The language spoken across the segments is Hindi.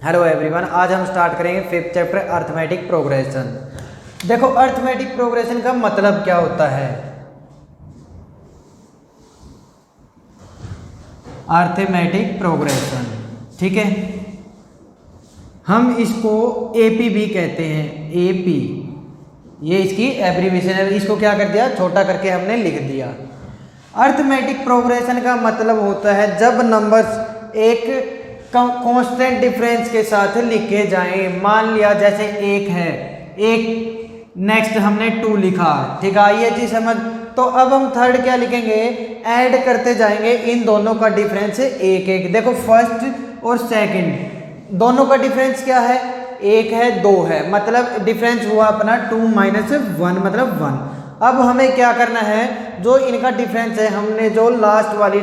हेलो एवरीवन, आज हम स्टार्ट करेंगे फिफ्थ चैप्टर अर्थमेटिक प्रोग्रेशन। देखो, अर्थमेटिक प्रोग्रेशन का मतलब क्या होता है। अर्थमेटिक प्रोग्रेशन, ठीक है, हम इसको एपी भी कहते हैं। एपी ये इसकी एब्रीविएशन है। इसको क्या कर दिया, छोटा करके हमने लिख दिया। अर्थमेटिक प्रोग्रेशन का मतलब होता है जब नंबर्स एक कांस्टेंट डिफरेंस के साथ लिखे जाएं। मान लिया जैसे एक है, एक नेक्स्ट हमने 2 लिखा, ठीक है, आइए जी समझ। तो अब हम थर्ड क्या लिखेंगे, ऐड करते जाएंगे इन दोनों का डिफरेंस एक एक। देखो, फर्स्ट और सेकंड दोनों का डिफरेंस क्या है, एक है, 2 है, मतलब डिफरेंस हुआ अपना 2 - 1 मतलब 1। अब हमें क्या करना है, जो इनका डिफरेंस है, हमने जो लास्ट वाली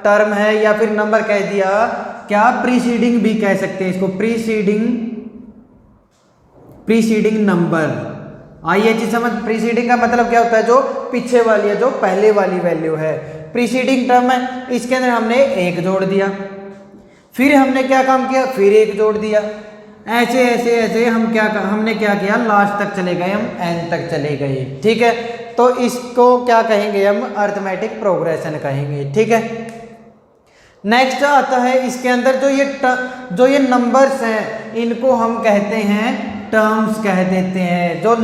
टर्म है या फिर नंबर कह दिया, क्या प्रीसीडिंग भी कह सकते हैं इसको, प्रीसीडिंग नंबर। आइए जी समझ। प्रीसीडिंग का मतलब क्या होता है, जो पीछे वाली है, जो पहले वाली वैल्यू है, प्रीसीडिंग टर्म है। इसके अंदर हमने एक जोड़ दिया, फिर हमने क्या काम किया, फिर एक जोड़ दिया, ऐसे ऐसे ऐसे हमने क्या किया, लास्ट तक चले गए, हम एन तक चले गए, ठीक है। तो इसको क्या कहेंगे, हम अर्थमेटिक प्रोग्रेशन कहेंगे, ठीक है। नेक्स्ट आता है इसके अंदर जो ये नंबर्स हैं, इनको हम कहते हैं टर्म्स कह देते हैं। जो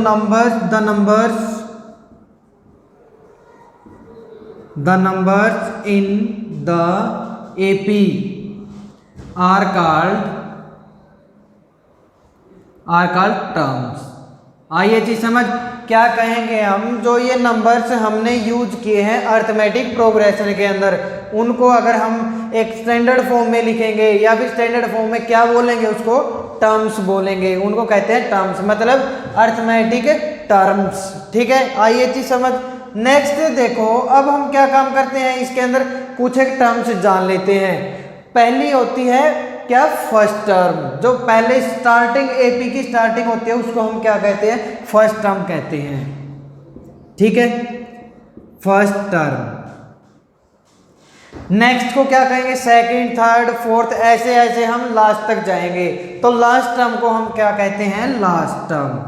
the numbers in the AP are called terms. आइए जी समझ। क्या कहेंगे हम, जो ये नंबर्स हमने यूज किए हैं अर्थमेटिक प्रोग्रेशन के अंदर, उनको अगर हम एक स्टैंडर्ड फॉर्म में लिखेंगे या फिर स्टैंडर्ड फॉर्म में क्या बोलेंगे, उसको टर्म्स बोलेंगे। उनको कहते हैं टर्म्स, मतलब अर्थमेटिक टर्म्स, ठीक है। आइए जी समझ। नेक्स्ट देखो, अब हम क्या काम करते हैं, इसके अंदर कुछ एक टर्म्स जान लेते हैं। पहली होती है क्या, फर्स्ट टर्म। जो पहले स्टार्टिंग एपी की स्टार्टिंग होती है, उसको हम क्या कहते हैं, फर्स्ट टर्म कहते हैं, ठीक है, फर्स्ट टर्म। नेक्स्ट को क्या कहेंगे, सेकंड, थर्ड, फोर्थ, ऐसे ऐसे हम लास्ट तक जाएंगे। तो लास्ट टर्म को हम क्या कहते हैं, लास्ट टर्म।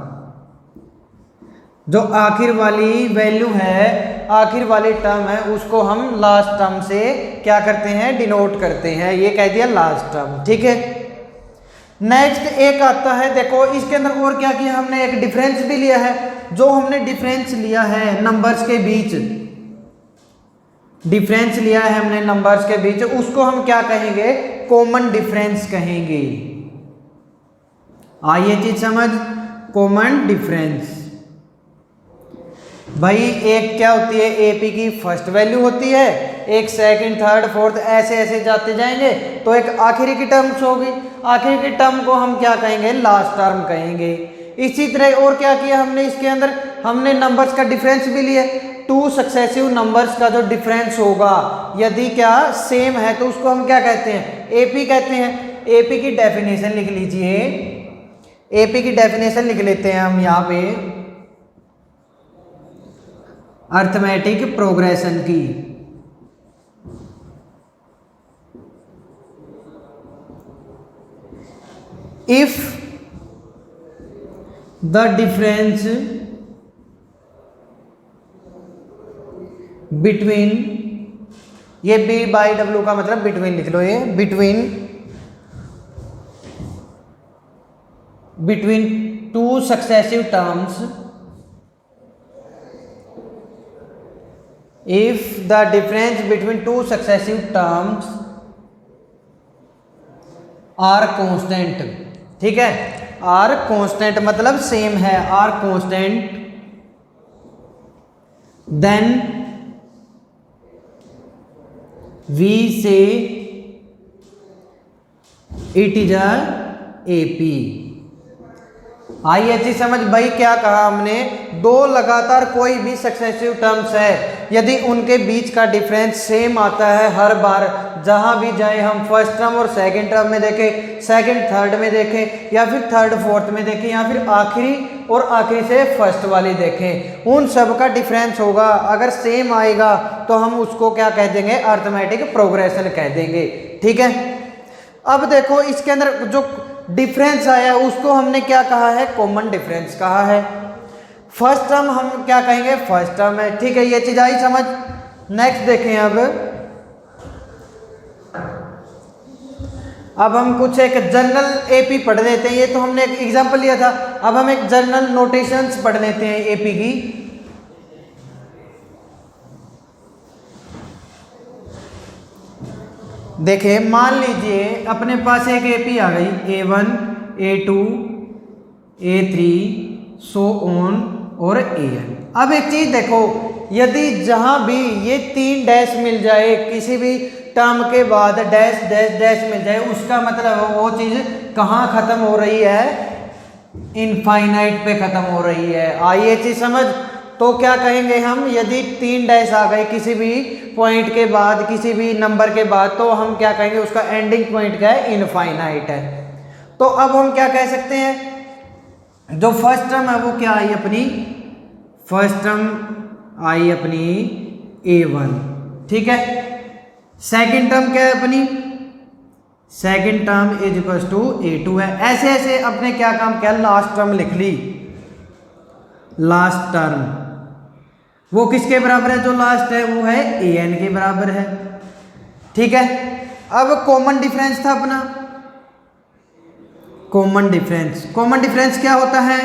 जो आखिर वाली वैल्यू है, आखिर वाली टर्म है, उसको हम लास्ट टर्म से क्या करते हैं, डिनोट करते हैं। ये कह दिया लास्ट टर्म, ठीक है। नेक्स्ट एक आता है, देखो इसके अंदर और क्या किया हमने, एक डिफरेंस भी लिया है। जो हमने डिफरेंस लिया है नंबर्स के बीच, डिफरेंस लिया है हमने नंबर्स के बीच, उसको हम क्या कहेंगे, कॉमन डिफरेंस कहेंगे। आइए चीज समझ, कॉमन डिफरेंस। भाई एक क्या होती है, एपी की फर्स्ट वैल्यू होती है, एक सेकंड, थर्ड, फोर्थ, ऐसे ऐसे जाते जाएंगे, तो एक आखिरी की टर्म्स होगी। आखिरी की टर्म को हम क्या कहेंगे, लास्ट टर्म कहेंगे। इसी तरह और क्या किया हमने, इसके अंदर हमने नंबर्स का डिफरेंस भी लिया। 2 सक्सेसिव नंबर्स का जो डिफरेंस होगा, यदि क्या सेम है, तो उसको हम क्या कहते हैं, एपी कहते हैं। एपी की डेफिनेशन लिख लीजिए, एपी की डेफिनेशन लिख लेते हैं हम यहाँ पे अर्थमेटिक प्रोग्रेशन की। इफ द डिफरेंस बिटवीन, ये B/W का मतलब बिटवीन लिख लो, ये between 2 successive terms, if the difference between 2 successive terms are constant, ठीक है, are constant मतलब सेम है, are constant, then we say it is a AP। आइए जी समझ। भाई क्या कहा हमने, 2 लगातार कोई भी सक्सेसिव टर्म्स है, यदि उनके बीच का डिफरेंस सेम आता है हर बार, जहां भी जाए हम, फर्स्ट टर्म और सेकंड टर्म में देखें, सेकंड थर्ड में देखें, या फिर थर्ड फोर्थ में देखें, या फिर आखिरी और आखिरी से फर्स्ट वाली देखें, उन सब का डिफरेंस होगा, अगर सेम आएगा तो हम उसको क्या कह देंगे, अर्थमेटिक प्रोग्रेशन कह देंगे, ठीक है। अब देखो इसके अंदर जो डिफरेंस आया उसको हमने क्या कहा है, कॉमन डिफरेंस कहा है। फर्स्ट टर्म हम क्या कहेंगे, फर्स्ट टर्म है। ठीक है, ये चीज आई समझ। नेक्स्ट देखें अब हम कुछ एक जनरल एपी पढ़ लेते हैं। ये तो हमने एक एग्जांपल लिया था, अब हम एक जनरल नोटेशंस पढ़ लेते हैं एपी की। देखें, मान लीजिए अपने पास एक एपी आ गई, A1 A2 A3 so on और AN। अब एक चीज देखो, यदि जहां भी ये 3 डैश मिल जाए, किसी भी टर्म के बाद डैश डैश डैश मिल जाए, उसका मतलब वो चीज कहाँ खत्म हो रही है, इनफाइनाइट पे खत्म हो रही है। आइए चीज समझ। तो क्या कहेंगे हम, यदि 3 डैश आ गए किसी भी पॉइंट के बाद, किसी भी नंबर के बाद, तो हम क्या कहेंगे, उसका एंडिंग पॉइंट क्या है, इनफाइनाइट है। तो अब हम क्या कह सकते हैं, जो फर्स्ट टर्म है वो क्या आई अपनी, फर्स्ट टर्म आई अपनी A1। ठीक है, सेकंड टर्म क्या है अपनी, second term is equal to A2 है। ऐसे ऐसे अपने क्या काम किया, लास्ट टर्म लिख ली। लास्ट टर्म वो किसके बराबर है, जो लास्ट है वो है AN के बराबर है। ठीक है, अब कॉमन डिफरेंस था अपना, कॉमन डिफरेंस। कॉमन डिफरेंस क्या होता है,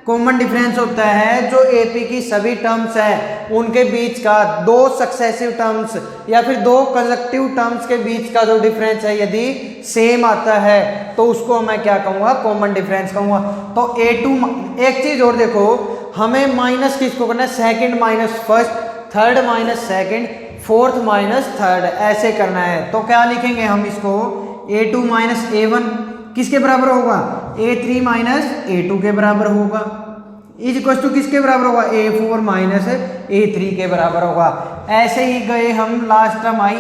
कॉमन डिफरेंस होता है जो एपी की सभी टर्म्स है उनके बीच का, दो सक्सेसिव टर्म्स या फिर दो कंसेक्टिव टर्म्स के बीच का जो डिफरेंस है, यदि सेम आता है तो उसको मैं क्या कहूँगा, कॉमन डिफरेंस कहूँगा। तो A2, एक चीज और देखो, हमें माइनस किसको करना है, second minus first, third minus second, fourth minus third, ऐसे करना है। तो क्या लिखेंगे हम इसको, A2 माइनस A1 किसके बराबर होगा, A3 माइनस A2 के बराबर होगा, इज इक्वल टू किसके बराबर होगा, A4 माइनस A3 के बराबर होगा। ऐसे ही गए हम, last term I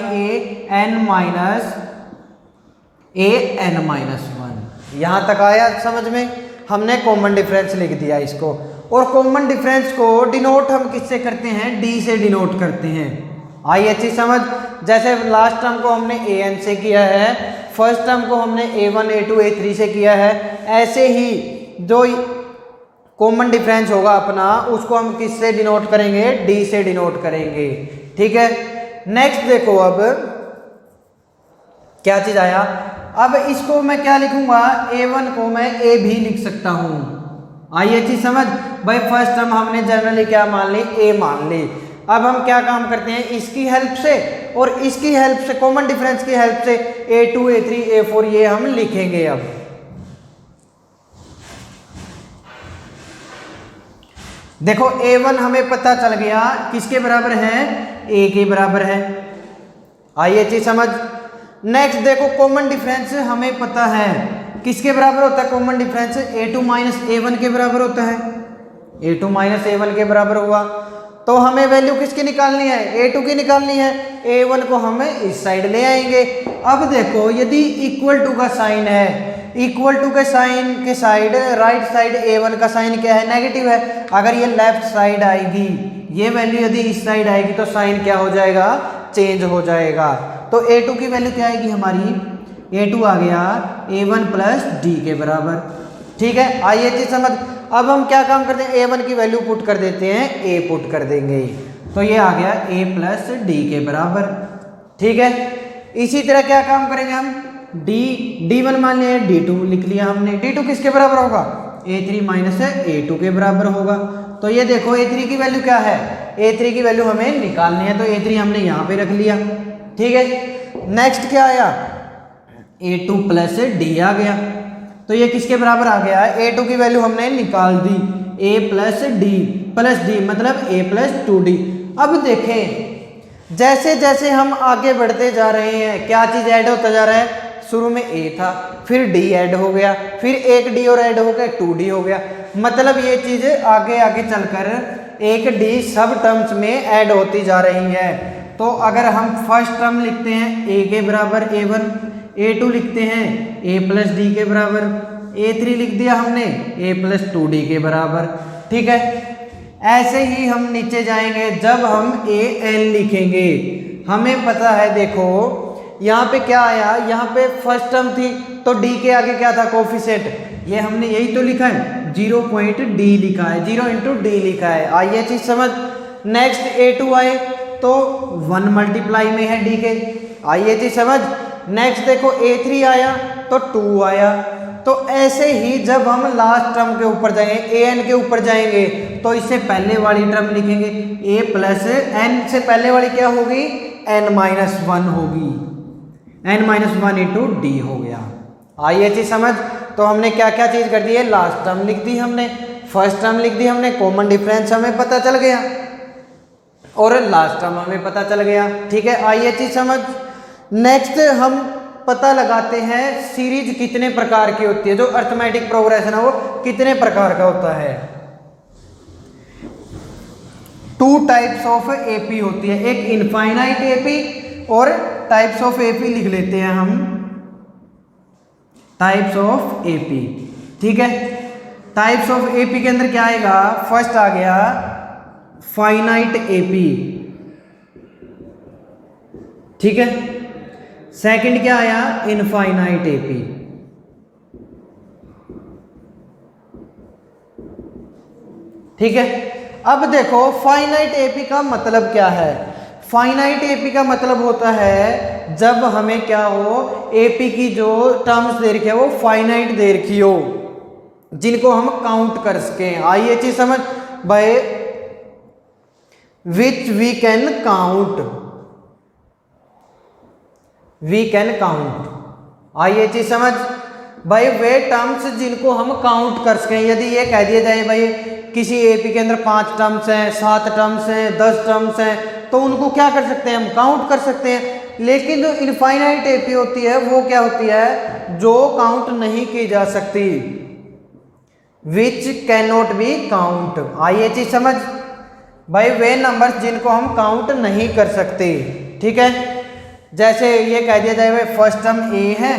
AN minus AN-1। यहां तक आया समझ में, हमने कॉमन डिफरेंस लिख दिया इसको। और कॉमन डिफरेंस को डिनोट हम किससे करते हैं, D से डिनोट करते हैं। आई अच्छी समझ। जैसे लास्ट टर्म को हमने AN से किया है, फर्स्ट टर्म को हमने A1 A2 A3 से किया है, ऐसे ही जो कॉमन डिफरेंस होगा अपना, उसको हम किससे डिनोट करेंगे, D से डिनोट करेंगे। ठीक है, नेक्स्ट देखो, अब क्या चीज आया, अब इसको मैं क्या लिखूंगा, A1 को मैं A भी लिख सकता हूं। आइए चीज समझ भाई, फर्स्ट टर्म हमने जनरली क्या मान ली, A मान ली। अब हम क्या काम करते हैं, इसकी हेल्प से और इसकी हेल्प से, कॉमन डिफरेंस की हेल्प से A2 A3 A4 ये हम लिखेंगे। अब देखो A1 हमें पता चल गया किसके बराबर है, A के बराबर है। आइए चीज समझ। नेक्स्ट देखो, कॉमन डिफरेंस हमें पता है किसके बराबर होता है, common difference A2 minus A1 के बराबर होता है। A2 माइनस A1 के बराबर हुआ, तो हमें वैल्यू किसकी निकालनी है, A2 की निकालनी है। A1 को हमें इस साइड ले आएंगे। अब देखो, यदि इक्वल टू का साइन है, इक्वल टू के साइन के साइड राइट साइड A1 का साइन क्या है, नेगेटिव है। अगर ये लेफ्ट साइड आएगी, ये वैल्यू यदि इस साइड आएगी तो साइन क्या हो जाएगा, चेंज हो जाएगा। तो A2 की वैल्यू क्या आएगी हमारी, A2 आ गया A1 प्लस D के बराबर। ठीक है, आइए चीज समझ। अब हम क्या काम करते हैं, A1 की वैल्यू पुट कर देते हैं, A पुट कर देंगे, तो ये आ गया A प्लस D के बराबर। ठीक है, इसी तरह क्या काम करेंगे हम, D1 मान लिया, D2 लिख लिया हमने। D2 किसके बराबर होगा, A3 माइनस A2 के बराबर होगा। तो ये देखो A3 की वैल्यू क्या है, A3 की वैल्यू हमें निकालनी है, तो A3 हमने यहाँ पे रख लिया। ठीक है, नेक्स्ट क्या आया, A2 प्लस D आ गया, तो ये किसके बराबर आ गया, A2 की वैल्यू हमने निकाल दी, A प्लस D मतलब A प्लस 2D। अब देखें, जैसे जैसे हम आगे बढ़ते जा रहे हैं, क्या चीज ऐड होता जा रहा है, शुरू में A था, फिर D ऐड हो गया, फिर एक D और ऐड हो गया, 2D हो गया। मतलब ये चीज आगे आगे चलकर एक D सब टर्म्स में ऐड होती जा रही है। तो अगर हम फर्स्ट टर्म लिखते हैं A के बराबर A1, A2 लिखते हैं A प्लस D के बराबर, A3 लिख दिया हमने A प्लस 2D के बराबर। ठीक है, ऐसे ही हम नीचे जाएंगे, जब हम AN लिखेंगे, हमें पता है, देखो यहाँ पे क्या आया, यहाँ पे फर्स्ट टर्म थी तो डी के आगे क्या था कोफिशिएंट, ये हमने यही तो लिखा है 0.d लिखा है, 0 इंटू डी लिखा है। आइए चीज समझ। नेक्स्ट A2 आए तो 1 मल्टीप्लाई में है डी के, आइए चीज समझ। नेक्स्ट देखो A3 आया तो 2 आया। तो ऐसे ही जब हम लास्ट टर्म के ऊपर जाएंगे, an के ऊपर जाएंगे, तो इससे पहले वाली टर्म लिखेंगे a प्लस n से पहले वाली क्या होगी, n-1 होगी, n-1 इंटू डी हो गया। आइए चीज समझ। तो हमने क्या क्या चीज कर दी है, लास्ट टर्म लिख दी हमने, फर्स्ट टर्म लिख दी हमने, कॉमन डिफरेंस हमें पता चल गया और लास्ट टर्म हमें पता चल गया। ठीक है, आइए चीज समझ। नेक्स्ट हम पता लगाते हैं सीरीज कितने प्रकार की होती है, जो अर्थमेटिक प्रोग्रेशन है वो कितने प्रकार का होता है। 2 टाइप्स ऑफ एपी होती है, एक इनफाइनाइट एपी और टाइप्स ऑफ एपी लिख लेते हैं हम, टाइप्स ऑफ एपी। ठीक है, टाइप्स ऑफ एपी के अंदर क्या आएगा, फर्स्ट आ गया फाइनाइट एपी। ठीक है, सेकंड क्या आया, इनफाइनाइट एपी। ठीक है, अब देखो फाइनाइट एपी का मतलब क्या है। फाइनाइट एपी का मतलब होता है जब हमें क्या हो, एपी की जो टर्म्स दे रखी है वो फाइनाइट दे रखी हो, जिनको हम काउंट कर सकें। आइए चीज समझ, by which we can count, we can count. आइए चीज समझ, भाई वे टर्म्स जिनको हम काउंट कर सकें। यदि ये कह दिया जाए भाई किसी एपी के अंदर 5 टर्म्स हैं, 7 टर्म्स हैं, 10 टर्म्स हैं, तो उनको क्या कर सकते हैं, हम काउंट कर सकते हैं। लेकिन जो इनफाइनाइट एपी होती है वो क्या होती है, जो काउंट नहीं की जा सकती, which can not be count. आइए चीज समझ, भाई वे नंबर्स जिनको हम काउंट नहीं कर सकते। ठीक है, जैसे ये कह दिया जाए भाई फर्स्ट टर्म ए है,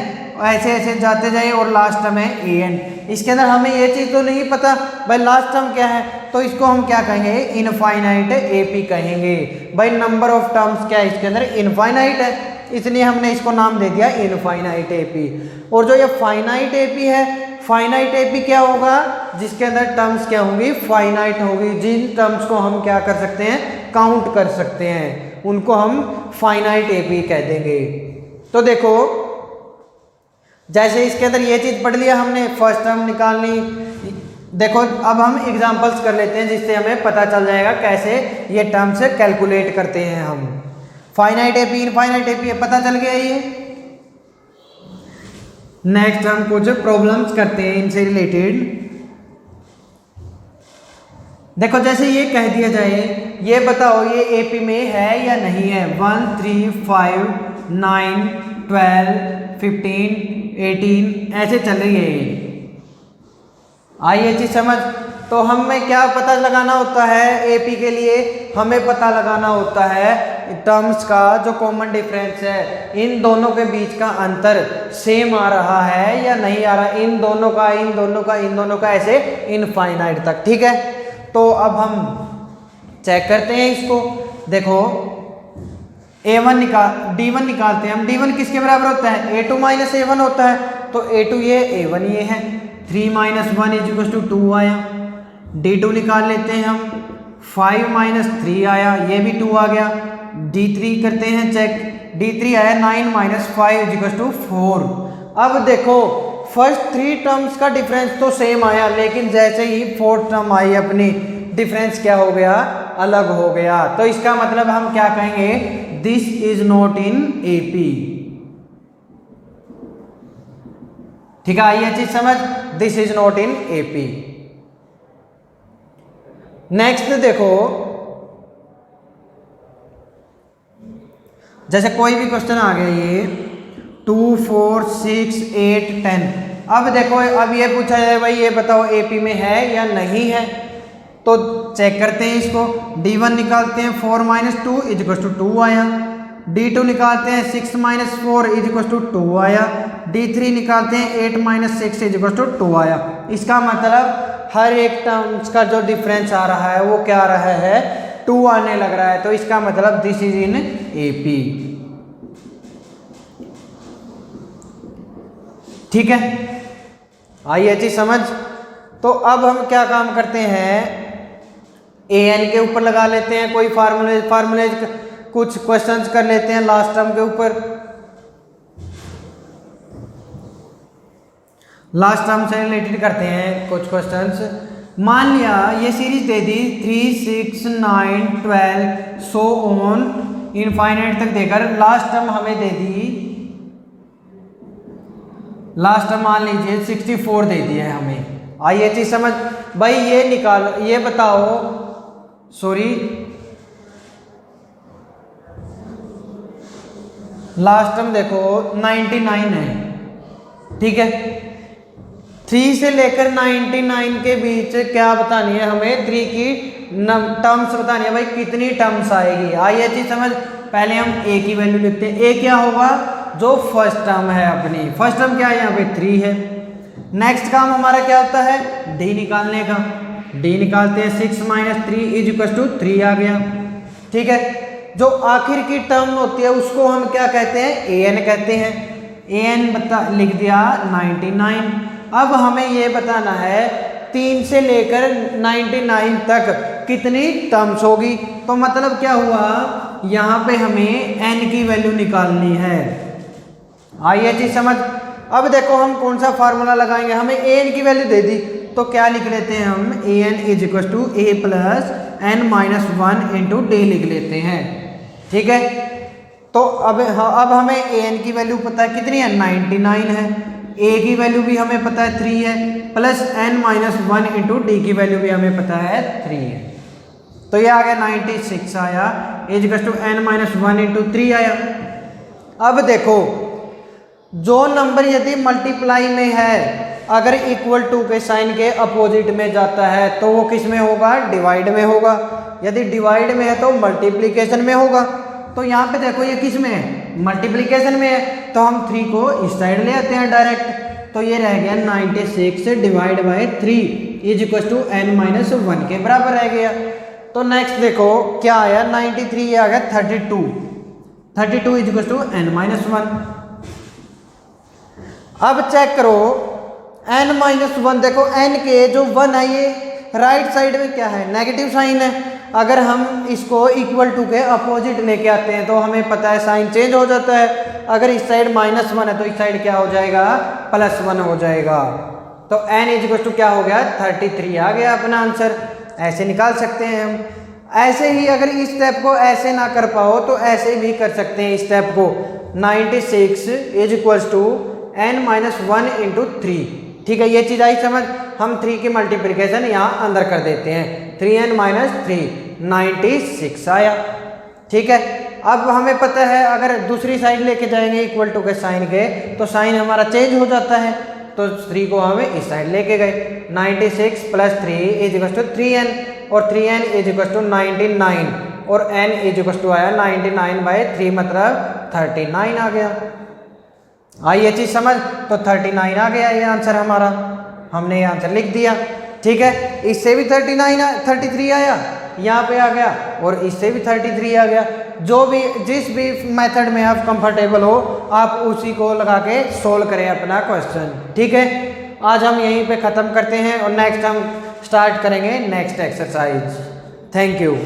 ऐसे ऐसे जाते जाए और लास्ट टर्म है ए एन, इसके अंदर हमें ये चीज़ तो नहीं पता भाई लास्ट टर्म क्या है, तो इसको हम क्या कहेंगे, इनफाइनाइट एपी कहेंगे। भाई नंबर ऑफ टर्म्स क्या है इसके अंदर, इनफाइनाइट है, इसलिए हमने इसको नाम दे दिया इनफाइनाइट एपी। और जो ये फाइनाइट एपी है, फाइनाइट एपी क्या होगा, जिसके अंदर टर्म्स क्या होंगी, फाइनाइट होगी, जिन टर्म्स को हम क्या कर सकते हैं, काउंट कर सकते हैं, उनको हम फाइनाइट एपी कह देंगे। तो देखो जैसे इसके अंदर ये चीज पढ़ लिया हमने, फर्स्ट टर्म निकालनी। देखो अब हम एग्जांपल्स कर लेते हैं जिससे हमें पता चल जाएगा कैसे ये टर्म्स कैलकुलेट करते हैं हम। फाइनाइट एपी, इनफाइनाइट एपी पता चल गया ये। नेक्स्ट हम कुछ प्रॉब्लम्स करते हैं इनसे रिलेटेड। देखो जैसे ये कह दिया जाए, ये बताओ ये एपी में है या नहीं है, 1 3 5 9 12 15 18 ऐसे चल रही है। आइए चीज समझ, तो हमें क्या पता लगाना होता है, एपी के लिए हमें पता लगाना होता है टर्म्स का जो कॉमन डिफरेंस है, इन दोनों के बीच का अंतर सेम आ रहा है या नहीं आ रहा, इन दोनों का, इन दोनों का, इन दोनों का, ऐसे इनफाइनाइट तक। ठीक है, तो अब हम चेक करते हैं इसको। देखो A1 D1 निकालते हैं हम। D1 किसके बराबर होता है, A2 माइनस A1 होता है, तो A2 ये A1 ये है, 3 माइनस 1 इज इक्वल टू 2 आया। D2 निकाल लेते हैं हम, 5 माइनस 3 आया, ये भी 2 आ गया। D3 करते हैं चेक, D3 आया 9 माइनस 5 इज इक्वल टू 4। अब देखो फर्स्ट 3 टर्म्स का डिफरेंस तो सेम आया, लेकिन जैसे ही 4th टर्म आई अपनी, डिफरेंस क्या हो गया, अलग हो गया। तो इसका मतलब हम क्या कहेंगे, this is not in AP. ठीक है, आइए चीज समझ, this is not in AP. Next देखो, जैसे कोई भी क्वेश्चन आ गया ये 2 4 6 8 10। अब देखो अब ये पूछा जाए भाई ये बताओ एपी में है या नहीं है, तो चेक करते हैं इसको। D1 निकालते हैं, 4 माइनस 2 इज इक्वल टू 2 आया। D2 निकालते हैं, 6 माइनस 4 इज इक्वल टू 2 आया। D3 निकालते हैं, 8 माइनस 6 इज इक्वल टू 2 आया। इसका मतलब हर एक टर्म्स का जो डिफरेंस आ रहा है वो क्या आ रहा है, 2 आने लग रहा है। तो इसका मतलब दिस इज इन एपी। ठीक है, आई ये चीज समझ। तो अब हम क्या काम करते हैं, ए एन के ऊपर लगा लेते हैं कोई फार्मूले कुछ क्वेश्चंस कर लेते हैं लास्ट टर्म के ऊपर। लास्ट टर्म से रिलेटेड करते हैं कुछ क्वेश्चंस। मान लिया ये series they the 3, 6, 9, 12 so on infinite तक देकर लास्ट टर्म हमें दे दी, लास्ट टर्म मान लीजिए 64 दे दी है हमें। आइए चीज समझ भाई, ये निकालो, ये बताओ, सॉरी लास्ट टर्म देखो 99 है, ठीक है। 3 से लेकर 99 के बीच क्या बतानी है हमें, 3 की टर्म्स बतानी है भाई, कितनी टर्म्स आएगी। आइए चीज समझ, पहले हम ए की वैल्यू लिखते हैं। ए क्या होगा, जो फर्स्ट टर्म है अपनी, फर्स्ट टर्म क्या है यहाँ पे 3 है। नेक्स्ट काम हमारा क्या होता है, डी निकालने का। डी निकालते हैं, 6 - 3 = 3 आ गया, ठीक है। जो आखिर की टर्म होती है उसको हम क्या कहते हैं, ए एन कहते हैं। ए एन लिख दिया 99। अब हमें ये बताना है 3 से लेकर 99 तक कितनी टर्म्स होगी। तो मतलब क्या हुआ, यहाँ पे हमें n की वैल्यू निकालनी है। आइए जी समझ। अब देखो हम कौन सा फार्मूला लगाएंगे, हमें an की वैल्यू दे दी तो क्या लिख लेते हैं हम, an = a + n - 1 × d लिख लेते हैं, ठीक है। तो अब हमें an की वैल्यू पता है कितनी है, 99 है। a की वैल्यू भी हमें पता है 3 है, प्लस n - 1 × d की वैल्यू भी हमें पता है 3 है। तो ये आ गया 96 आया, = n - 1 × 3 आया। अब देखो जो नंबर यदि मल्टीप्लाई में है, अगर =2 के साइन के अपोजिट में जाता है तो वो किस में होगा, डिवाइड में होगा। यदि डिवाइड में है तो मल्टीप्लिकेशन में होगा। तो यहाँ पे देखो ये किस में है, मल्टीप्लिकेशन में है, तो हम 3 को इस साइड ले आते हैं डायरेक्ट। तो ये रह गया 96 डिवाइड बाय 3 = n - 1 के बराबर रह गया। तो नेक्स्ट देखो क्या आया, 93 आ गया 32 = n - 1। अब चेक करो n - 1, देखो n के जो 1 है ये राइट साइड में क्या है, नेगेटिव साइन है। अगर हम इसको =2 के अपोजिट लेके आते हैं तो हमें पता है साइन चेंज हो जाता है। अगर इस साइड -1 है तो इस साइड क्या हो जाएगा, +1 हो जाएगा। तो n = क्या हो गया, 33 आ गया अपना आंसर। ऐसे निकाल सकते हैं हम। ऐसे ही अगर इस स्टेप को ऐसे ना कर पाओ तो ऐसे भी कर सकते हैं इस स्टेप को, 96 = n - 1 × 3, ठीक है। ये चीज आई समझ। हम 3 की मल्टीप्लिकेशन यहाँ अंदर कर देते हैं, 3n - 3 96 आया, ठीक है। अब हमें पता है अगर दूसरी साइड लेके जाएंगे =2 के साइन के तो साइन हमारा चेंज हो जाता है। तो 3 को हमें इस साइड लेके गए, 96 + 3 = 3n, और 3n = 99, और n = आया 99/3 मतलब 39 आ गया। आई ये चीज समझ। तो 39 आ गया ये आंसर हमारा, हमने ये आंसर लिख दिया, ठीक है। इससे भी 33 आया, यहाँ पे आ गया, और इससे भी 33 आ गया। जो भी जिस भी मेथड में आप कंफर्टेबल हो आप उसी को लगा के सोल्व करें अपना क्वेश्चन, ठीक है। आज हम यहीं पे ख़त्म करते हैं और नेक्स्ट हम स्टार्ट करेंगे नेक्स्ट एक्सरसाइज। Thank you.